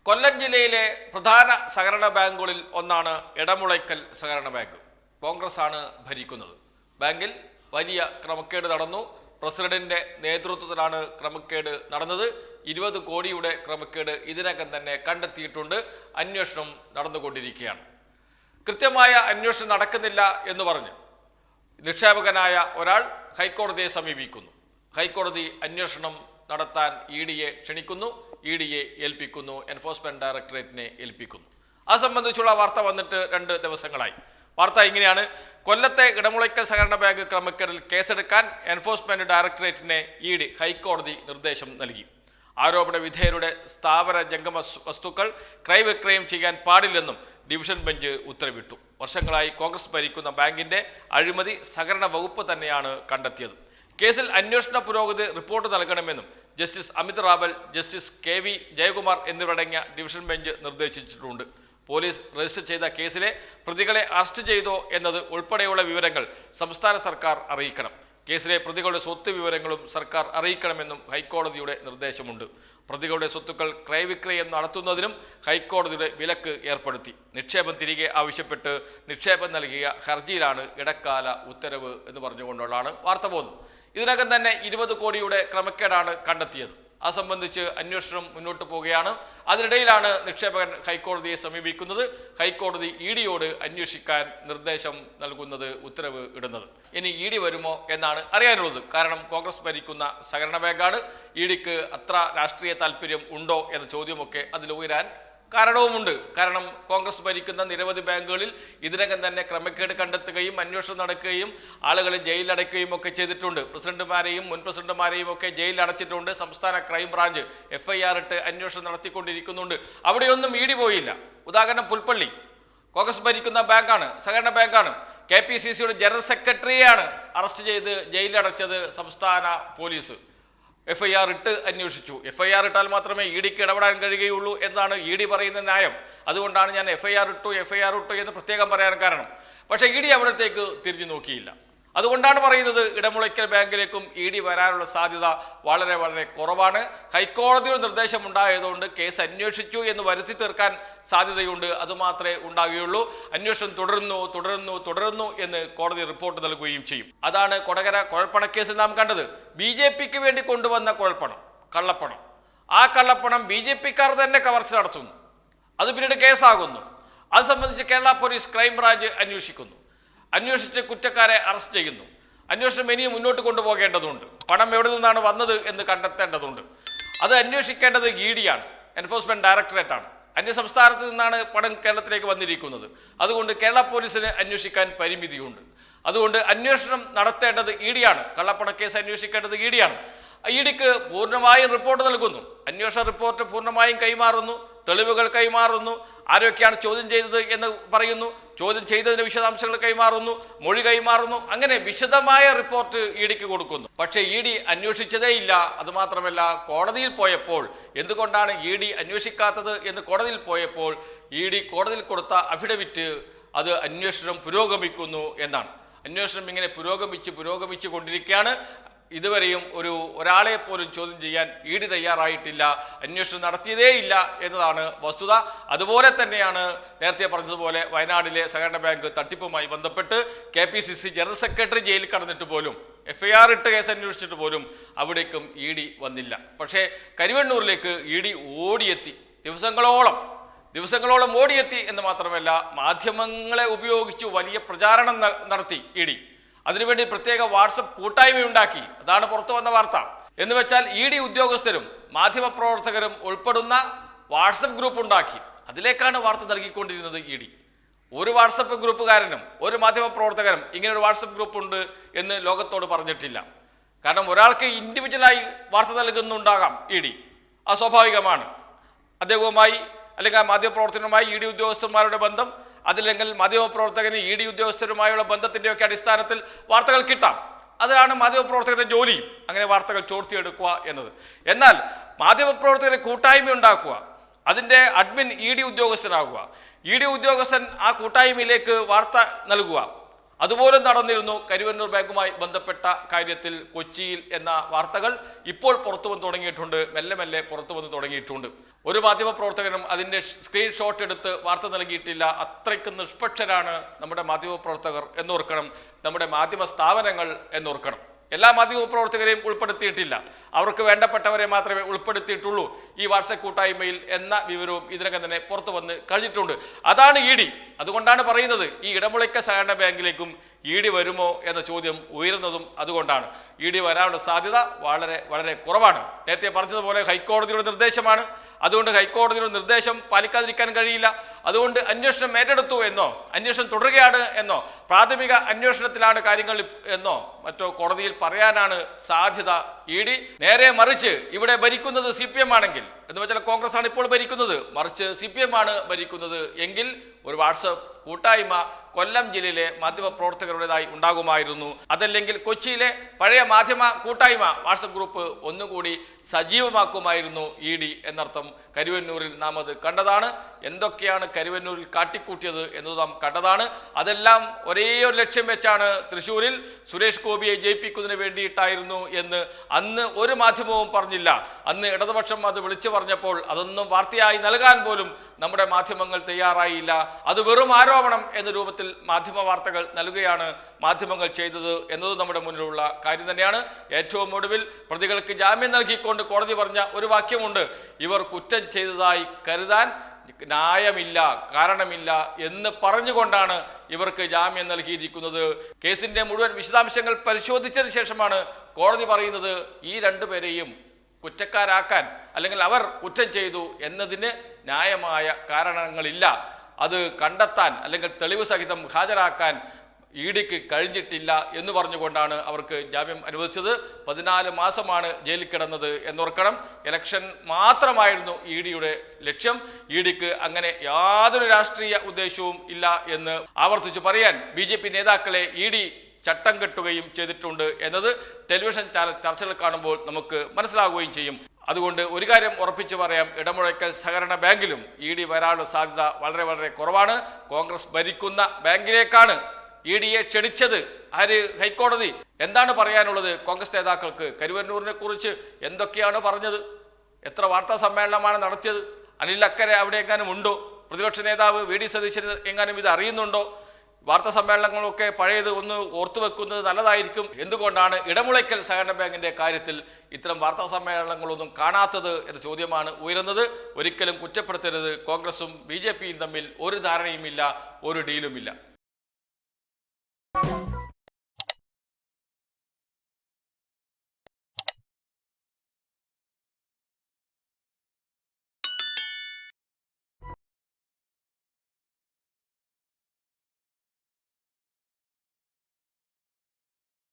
കൊല്ലം ജില്ലയിലെ പ്രധാന സഹകരണ ബാങ്കുകളിൽ ഒന്നാണ് ഇടമുളയ്ക്കൽ സഹകരണ ബാങ്ക്. കോൺഗ്രസ് ആണ് ഭരിക്കുന്നത്. ബാങ്കിൽ വലിയ ക്രമക്കേട് നടന്നു. പ്രസിഡന്റിന്റെ നേതൃത്വത്തിലാണ് ക്രമക്കേട് നടന്നത്. 20 കോടിയുടെ ക്രമക്കേട് ഇതിനകം തന്നെ കണ്ടെത്തിയിട്ടുണ്ട്. അന്വേഷണം നടന്നുകൊണ്ടിരിക്കുകയാണ്. കൃത്യമായ അന്വേഷണം നടക്കുന്നില്ല എന്ന് പറഞ്ഞ് നിക്ഷേപകനായ ഒരാൾ ഹൈക്കോടതിയെ സമീപിക്കുന്നു. ഹൈക്കോടതി അന്വേഷണം നടത്താൻ ഇഡിയെ ക്ഷണിക്കുന്നു. ഇഡിയെ ഏൽപ്പിക്കുന്നു, എൻഫോഴ്സ്മെന്റ് ഡയറക്ടറേറ്റിനെ ഏൽപ്പിക്കുന്നു. അത് സംബന്ധിച്ചുള്ള വാർത്ത വന്നിട്ട് 2 ദിവസങ്ങളായി. വാർത്ത ഇങ്ങനെയാണ്: കൊല്ലത്തെ ഇടമുളയ്ക്കൽ സഹകരണ ബാങ്ക് ക്രമക്കേടിൽ കേസെടുക്കാൻ എൻഫോഴ്സ്മെന്റ് ഡയറക്ടറേറ്റിനെ ഇഡി ഹൈക്കോടതി നിർദ്ദേശം നൽകി. ആരോപണ വിധേയരുടെ സ്ഥാവര ജംഗമ വസ്തുക്കൾ ക്രയവിക്രയം ചെയ്യാൻ പാടില്ലെന്നും ഡിവിഷൻ ബെഞ്ച് ഉത്തരവിട്ടു. വർഷങ്ങളായി കോൺഗ്രസ് ഭരിക്കുന്ന ബാങ്കിന്റെ അഴിമതി സഹകരണ വകുപ്പ് തന്നെയാണ് കണ്ടെത്തിയത്. കേസിൽ അന്വേഷണ പുരോഗതി റിപ്പോർട്ട് നൽകണമെന്നും justice Amit Rawal, justice KV Jayakumar എന്നിവരടങ്ങിയ ഡിവിഷൻ ബെഞ്ച് നിർദ്ദേശിച്ചിട്ടുണ്ട്. പോലീസ് രജിസ്റ്റർ ചെയ്ത കേസിലെ പ്രതികളെ അറസ്റ്റ് ചെയ്തോ എന്നത് ഉൾപ്പെടെയുള്ള വിവരങ്ങൾ സംസ്ഥാന സർക്കാർ അറിയിക്കണം. കേസിലെ പ്രതികളുടെ സ്വത്ത് വിവരങ്ങളും സർക്കാർ അറിയിക്കണമെന്നും ഹൈക്കോടതിയുടെ നിർദ്ദേശമുണ്ട്. പ്രതികളുടെ സ്വത്തുക്കൾ ക്രയവിക്രയം നടത്തുന്നതിനും ഹൈക്കോടതിയുടെ വിലക്ക് ഏർപ്പെടുത്തി. നിക്ഷേപം തിരികെ ആവശ്യപ്പെട്ട് നിക്ഷേപം നൽകിയ ഹർജിയിലാണ് ഇടക്കാല ഉത്തരവ് എന്ന് പറഞ്ഞുകൊണ്ടുള്ളതാണ് വാർത്ത പോകുന്നത്. ഇതിനകം തന്നെ 20 കോടിയുടെ ക്രമക്കേടാണ് കണ്ടെത്തിയത്. അത് സംബന്ധിച്ച് അന്വേഷണം മുന്നോട്ട് പോവുകയാണ്. അതിനിടയിലാണ് നിക്ഷേപകൻ ഹൈക്കോടതിയെ സമീപിക്കുന്നത്. ഹൈക്കോടതി ഇഡിയോട് അന്വേഷിക്കാൻ നിർദ്ദേശം നൽകുന്നത്, ഉത്തരവ് ഇടുന്നത്. ഇനി ഇഡി വരുമോ എന്നാണ് അറിയാനുള്ളത്. കാരണം കോൺഗ്രസ് ഭരിക്കുന്ന സഹകരണ ബാങ്കാണ്. ഇഡിക്ക് അത്ര രാഷ്ട്രീയ താല്പര്യം ഉണ്ടോ എന്ന ചോദ്യമൊക്കെ അതിൽ ഉയരാൻ കാരണവുമുണ്ട്. കാരണം കോൺഗ്രസ് ഭരിക്കുന്ന നിരവധി ബാങ്കുകളിൽ ഇതിനകം തന്നെ ക്രമക്കേട് കണ്ടെത്തുകയും അന്വേഷണം നടക്കുകയും ആളുകളെ ജയിലിലടയ്ക്കുകയും ഒക്കെ ചെയ്തിട്ടുണ്ട്. പ്രസിഡന്റുമാരെയും മുൻ പ്രസിഡന്റുമാരെയും ഒക്കെ ജയിലിൽ അടച്ചിട്ടുണ്ട്. സംസ്ഥാന ക്രൈംബ്രാഞ്ച് FIR ഇട്ട് അന്വേഷണം നടത്തിക്കൊണ്ടിരിക്കുന്നുണ്ട്. അവിടെയൊന്നും ഇഡി പോയില്ല. ഉദാഹരണം പുൽപ്പള്ളി, കോൺഗ്രസ് ഭരിക്കുന്ന ബാങ്കാണ്, സഹകരണ ബാങ്കാണ്. KPCCയുടെ ജനറൽ സെക്രട്ടറിയെയാണ് അറസ്റ്റ് ചെയ്ത് ജയിലിലടച്ചത് സംസ്ഥാന പോലീസ്. FIR ഇട്ട് അന്വേഷിച്ചു. FIR ഇട്ടാൽ മാത്രമേ ഇഡിക്ക് ഇടപെടാൻ കഴിയുകയുള്ളൂ എന്നാണ് ഇഡി പറയുന്ന ന്യായം. അതുകൊണ്ടാണ് ഞാൻ FIR ഇട്ടു എന്ന് പ്രത്യേകം പറയാൻ കാരണം. പക്ഷേ ഇഡി അവിടത്തേക്ക് തിരിഞ്ഞു നോക്കിയില്ല. അതുകൊണ്ടാണ് പറയുന്നത് ഇടമുളയ്ക്കൽ ബാങ്കിലേക്കും ഇഡി വരാനുള്ള സാധ്യത വളരെ വളരെ കുറവാണ്. ഹൈക്കോടതിയുടെ നിർദ്ദേശമുണ്ടായതുകൊണ്ട് കേസ് അന്വേഷിച്ചു എന്ന് വരുത്തി തീർക്കാൻ സാധ്യതയുണ്ട്. അതുമാത്രമേ ഉണ്ടാകുകയുള്ളൂ. അന്വേഷണം തുടരുന്നു എന്ന് കോടതി റിപ്പോർട്ട് നൽകുകയും ചെയ്യും. അതാണ് കൊടകര കുഴൽപ്പണക്കേസിൽ നാം കണ്ടത്. BJPക്ക് വേണ്ടി കൊണ്ടുവന്ന കുഴൽപ്പണം, കള്ളപ്പണം. ആ കള്ളപ്പണം BJPക്കാർ തന്നെ കവർച്ച നടത്തുന്നു. അത് പിന്നീട് കേസാകുന്നു. അത് സംബന്ധിച്ച് കേരള പോലീസ് ക്രൈംബ്രാഞ്ച് അന്വേഷിച്ച് കുറ്റക്കാരെ അറസ്റ്റ് ചെയ്യുന്നു. അന്വേഷണം ഇനിയും മുന്നോട്ട് കൊണ്ടുപോകേണ്ടതുണ്ട്. പണം എവിടെ നിന്നാണ് വന്നത് എന്ന് കണ്ടെത്തേണ്ടതുണ്ട്. അത് അന്വേഷിക്കേണ്ടത് ഇഡിയാണ്, എൻഫോഴ്സ്മെന്റ് ഡയറക്ടറേറ്റ് ആണ്. അന്യസംസ്ഥാനത്ത് നിന്നാണ് പണം കേരളത്തിലേക്ക് വന്നിരിക്കുന്നത്. അതുകൊണ്ട് കേരള പോലീസിന് അന്വേഷിക്കാൻ പരിമിതിയുണ്ട്. അതുകൊണ്ട് അന്വേഷണം നടത്തേണ്ടത് ഇഡിയാണ്. കള്ളപ്പണക്കേസ് അന്വേഷിക്കേണ്ടത് ഇഡിയാണ്. ഇഡിക്ക് പൂർണ്ണമായും റിപ്പോർട്ട് നൽകുന്നു. അന്വേഷണ റിപ്പോർട്ട് പൂർണ്ണമായും കൈമാറുന്നു. തെളിവുകൾ കൈമാറുന്നു. ആരൊക്കെയാണ് ചോദ്യം ചെയ്തത് എന്ന് പറയുന്നു. ചോദ്യം ചെയ്തതിന്റെ വിശദാംശങ്ങൾ കൈമാറുന്നു, മൊഴി കൈമാറുന്നു. അങ്ങനെ വിശദമായ റിപ്പോർട്ട് ഇഡിക്ക് കൊടുക്കുന്നു. പക്ഷേ ഇഡി അന്വേഷിച്ചതേ ഇല്ല. അതുമാത്രമല്ല, കോടതിയിൽ പോയപ്പോൾ എന്തുകൊണ്ടാണ് ഇഡി അന്വേഷിക്കാത്തത് എന്ന് കോടതിയിൽ പോയപ്പോൾ ഇഡി കോടതിയിൽ കൊടുത്ത അഫിഡവിറ്റ് അത് അന്വേഷണം പുരോഗമിക്കുന്നു എന്നാണ്. അന്വേഷണം ഇങ്ങനെ പുരോഗമിച്ചു കൊണ്ടിരിക്കുകയാണ്. ഇതുവരെയും ഒരാളെ പോലും ചോദ്യം ചെയ്യാൻ ഇഡി തയ്യാറായിട്ടില്ല. അന്വേഷണം നടത്തിയതേ ഇല്ല എന്നതാണ് വസ്തുത. അതുപോലെ തന്നെയാണ് നേരത്തെ പറഞ്ഞതുപോലെ വയനാട്ടിലെ സഹകരണ ബാങ്ക് തട്ടിപ്പുമായി ബന്ധപ്പെട്ട് KPCC ജനറൽ സെക്രട്ടറി ജയിലിൽ കടന്നിട്ട് പോലും FIR ഇട്ട് കേസ് അന്വേഷിച്ചിട്ട് പോലും അവിടേക്കും ഇഡി വന്നില്ല. പക്ഷേ കരിവെണ്ണൂരിലേക്ക് ഇഡി ഓടിയെത്തി. ദിവസങ്ങളോളം ഓടിയെത്തി എന്ന് മാത്രമല്ല, മാധ്യമങ്ങളെ ഉപയോഗിച്ച് വലിയ പ്രചാരണം നടത്തി ഇഡി. അതിനുവേണ്ടി പ്രത്യേക വാട്സപ്പ് കൂട്ടായ്മയുണ്ടാക്കി. അതാണ് പുറത്തു വന്ന വാർത്ത. എന്ന് വെച്ചാൽ ഇഡി ഉദ്യോഗസ്ഥരും മാധ്യമപ്രവർത്തകരും ഉൾപ്പെടുന്ന വാട്സപ്പ് ഗ്രൂപ്പ് ഉണ്ടാക്കി. അതിലേക്കാണ് വാർത്ത നൽകിക്കൊണ്ടിരുന്നത് ഇഡി. ഒരു വാട്സപ്പ് ഗ്രൂപ്പുകാരനും ഒരു മാധ്യമപ്രവർത്തകരും ഇങ്ങനെ ഒരു വാട്സപ്പ് ഗ്രൂപ്പ് ഉണ്ട് എന്ന് ലോകത്തോട് പറഞ്ഞിട്ടില്ല. കാരണം ഒരാൾക്ക് ഇൻഡിവിജ്വലായി വാർത്ത നൽകുന്നുണ്ടാകാം ഇഡി, അത് സ്വാഭാവികമാണ്. അദ്ദേഹവുമായി അല്ലെങ്കിൽ ആ മാധ്യമപ്രവർത്തകനുമായി ഇഡി ഉദ്യോഗസ്ഥന്മാരുടെ ബന്ധം, അതില്ലെങ്കിൽ മാധ്യമപ്രവർത്തകന് ഇഡി ഉദ്യോഗസ്ഥരുമായുള്ള ബന്ധത്തിൻ്റെയൊക്കെ അടിസ്ഥാനത്തിൽ വാർത്തകൾ കിട്ടാം. അതിലാണ് മാധ്യമപ്രവർത്തകരുടെ ജോലിയും, അങ്ങനെ വാർത്തകൾ ചോർത്തിയെടുക്കുക എന്നത്. എന്നാൽ മാധ്യമപ്രവർത്തകരെ കൂട്ടായ്മ ഉണ്ടാക്കുക, അതിൻ്റെ അഡ്മിൻ ഇഡി ഉദ്യോഗസ്ഥനാകുക, ഇഡി ഉദ്യോഗസ്ഥൻ ആ കൂട്ടായ്മയിലേക്ക് വാർത്ത നൽകുക, അതുപോലെ നടന്നിരുന്നു കരുവന്നൂർ ബാങ്കുമായി ബന്ധപ്പെട്ട കാര്യത്തിൽ കൊച്ചിയിൽ എന്ന വാർത്തകൾ ഇപ്പോൾ പുറത്തു വന്നു തുടങ്ങിയിട്ടുണ്ട്, മെല്ലെ പുറത്തു വന്നു തുടങ്ങിയിട്ടുണ്ട്. ഒരു മാധ്യമപ്രവർത്തകനും അതിൻ്റെ സ്ക്രീൻഷോട്ട് എടുത്ത് വാർത്ത നൽകിയിട്ടില്ല. അത്രയ്ക്ക് നിഷ്പക്ഷരാണ് നമ്മുടെ മാധ്യമപ്രവർത്തകർ എന്നോർക്കണം, നമ്മുടെ മാധ്യമ സ്ഥാപനങ്ങൾ എന്നോർക്കണം. എല്ലാ മാധ്യമപ്രവർത്തകരെയും ഉൾപ്പെടുത്തിയിട്ടില്ല, അവർക്ക് വേണ്ടപ്പെട്ടവരെ മാത്രമേ ഉൾപ്പെടുത്തിയിട്ടുള്ളൂ ഈ വാട്സപ്പ് കൂട്ടായ്മയിൽ എന്ന വിവരവും ഇതിനകം തന്നെ പുറത്തു വന്ന് കഴിഞ്ഞിട്ടുണ്ട്. അതാണ് ഇ ഡി. അതുകൊണ്ടാണ് പറയുന്നത് ഈ ഇടമുളയ്ക്ക സഹകരണ ബാങ്കിലേക്കും ഇ ഡി വരുമോ എന്ന ചോദ്യം ഉയരുന്നതും അതുകൊണ്ടാണ്. ഇ ഡി വരാനുള്ള സാധ്യത വളരെ വളരെ കുറവാണ്. നേരത്തെ പറഞ്ഞതുപോലെ ഹൈക്കോടതിയുടെ നിർദ്ദേശമാണ്. അതുകൊണ്ട് ഹൈക്കോടതിയുടെ നിർദ്ദേശം പാലിക്കാതിരിക്കാൻ കഴിയില്ല. അതുകൊണ്ട് അന്വേഷണം ഏറ്റെടുത്തു എന്നോ അന്വേഷണം തുടരുകയാണ് എന്നോ പ്രാഥമിക അന്വേഷണത്തിലാണ് കാര്യങ്ങൾ എന്നോ മറ്റോ കോടതിയിൽ പറയാനാണ് സാധ്യത. ഇ ഡി നേരെ മറിച്ച് ഇവിടെ ഭരിക്കുന്നത് CPM ആണെങ്കിൽ, എന്ന് വെച്ചാൽ കോൺഗ്രസ് ആണ് ഇപ്പോൾ ഭരിക്കുന്നത്, മറിച്ച് CPM ആണ് ഭരിക്കുന്നത് എങ്കിൽ ഒരു വാട്സപ്പ് കൂട്ടായ്മ കൊല്ലം ജില്ലയിലെ മാധ്യമ പ്രവർത്തകരുടേതായി ഉണ്ടാകുമായിരുന്നു. അതല്ലെങ്കിൽ കൊച്ചിയിലെ പഴയ മാധ്യമ കൂട്ടായ്മ വാട്സപ്പ് ഗ്രൂപ്പ് ഒന്നുകൂടി സജീവമാക്കുമായിരുന്നു ഇ ഡി എന്നർത്ഥം. കരുവന്നൂരിൽ നാം അത് കണ്ടതാണ്. എന്തൊക്കെയാണ് കരുവന്നൂരിൽ കാട്ടിക്കൂട്ടിയത് എന്നത് നാം കണ്ടതാണ്. അതെല്ലാം ഒരേ ഒരു ലക്ഷ്യം വെച്ചാണ്, തൃശ്ശൂരിൽ സുരേഷ് ഗോപിയെ ജയിപ്പിക്കുന്നതിന് വേണ്ടിയിട്ടായിരുന്നു എന്ന് അന്ന് ഒരു മാധ്യമവും പറഞ്ഞില്ല. അന്ന് ഇടതുപക്ഷം അത് വിളിച്ചു പറഞ്ഞപ്പോൾ അതൊന്നും വാർത്തയായി നൽകാൻ പോലും നമ്മുടെ മാധ്യമങ്ങൾ തയ്യാറായില്ല. അത് വെറും ആരോപണം എന്ന രൂപത്തിൽ മാധ്യമ വാർത്തകൾ നൽകുകയാണ് മാധ്യമങ്ങൾ ചെയ്തത് എന്നത് നമ്മുടെ മുന്നിലുള്ള കാര്യം തന്നെയാണ്. ഏറ്റവും ഒടുവിൽ പ്രതികൾക്ക് ജാമ്യം നൽകിക്കൊണ്ട് കോടതി പറഞ്ഞ ഒരു വാക്യമുണ്ട്: ഇവർ കുറ്റം ചെയ്തതായി കരുതാൻ ന്യായമില്ല, കാരണമില്ല എന്ന് പറഞ്ഞുകൊണ്ടാണ് ഇവർക്ക് ജാമ്യം നൽകിയിരിക്കുന്നത്. കേസിന്റെ മുഴുവൻ വിശദാംശങ്ങൾ പരിശോധിച്ചതിന് ശേഷമാണ് കോടതി പറയുന്നത് ഈ രണ്ടുപേരെയും കുറ്റക്കാരാക്കാൻ അല്ലെങ്കിൽ അവർ കുറ്റം ചെയ്തു എന്നതിന് ന്യായമായ കാരണങ്ങളില്ല, അത് കണ്ടെത്താൻ അല്ലെങ്കിൽ തെളിവ് സഹിതം ഹാജരാക്കാൻ ഇ ഡിക്ക് കഴിഞ്ഞിട്ടില്ല എന്ന് പറഞ്ഞുകൊണ്ടാണ് അവർക്ക് ജാമ്യം അനുവദിച്ചത്. 14 മാസമാണ് ജയിലിൽ കിടന്നത് എന്നോർക്കണം. ഇലക്ഷൻ മാത്രമായിരുന്നു ഇ ഡിയുടെ ലക്ഷ്യം. ഇ ഡിക്ക് അങ്ങനെ യാതൊരു രാഷ്ട്രീയ ഉദ്ദേശവും ഇല്ല എന്ന് ആവർത്തിച്ചു പറയാൻ BJP നേതാക്കളെ ഇ ഡി ചട്ടം കെട്ടുകയും ചെയ്തിട്ടുണ്ട് എന്നത് ടെലിവിഷൻ ചാനൽ ചർച്ചകൾ കാണുമ്പോൾ നമുക്ക് മനസ്സിലാവുകയും ചെയ്യും. അതുകൊണ്ട് ഒരു കാര്യം ഉറപ്പിച്ചു പറയാം, ഇടമുഴയ്ക്കൽ സഹകരണ ബാങ്കിലും ഇ ഡി വരാനുള്ള സാധ്യത വളരെ വളരെ കുറവാണ്. കോൺഗ്രസ് ഭരിക്കുന്ന ബാങ്കിലേക്കാണ് ഇ ഡിയെ ക്ഷണിച്ചത് ആര്? ഹൈക്കോടതി. എന്താണ് പറയാനുള്ളത് കോൺഗ്രസ് നേതാക്കൾക്ക്? കരുവന്നൂരിനെ കുറിച്ച് എന്തൊക്കെയാണ് പറഞ്ഞത്? എത്ര വാർത്താ സമ്മേളനമാണ് നടത്തിയത്? അനിൽ അക്കരെ അവിടെ എങ്ങാനും ഉണ്ടോ? പ്രതിപക്ഷ നേതാവ് VD സതീശൻ എങ്ങാനും ഇത് അറിയുന്നുണ്ടോ? വാർത്താ സമ്മേളനങ്ങളൊക്കെ പഴയത് ഒന്ന് ഓർത്തുവെക്കുന്നത് നല്ലതായിരിക്കും. എന്തുകൊണ്ടാണ് ഇടമുളയ്ക്കൽ സഹകരണ ബാങ്കിന്റെ കാര്യത്തിൽ ഇത്തരം വാർത്താ സമ്മേളനങ്ങളൊന്നും കാണാത്തത് എന്ന ചോദ്യമാണ് ഉയരുന്നത്. ഒരിക്കലും കുറ്റപ്പെടുത്തരുത്. കോൺഗ്രസും BJPയും തമ്മിൽ ഒരു ധാരണയുമില്ല, ഒരു ഡീലുമില്ല.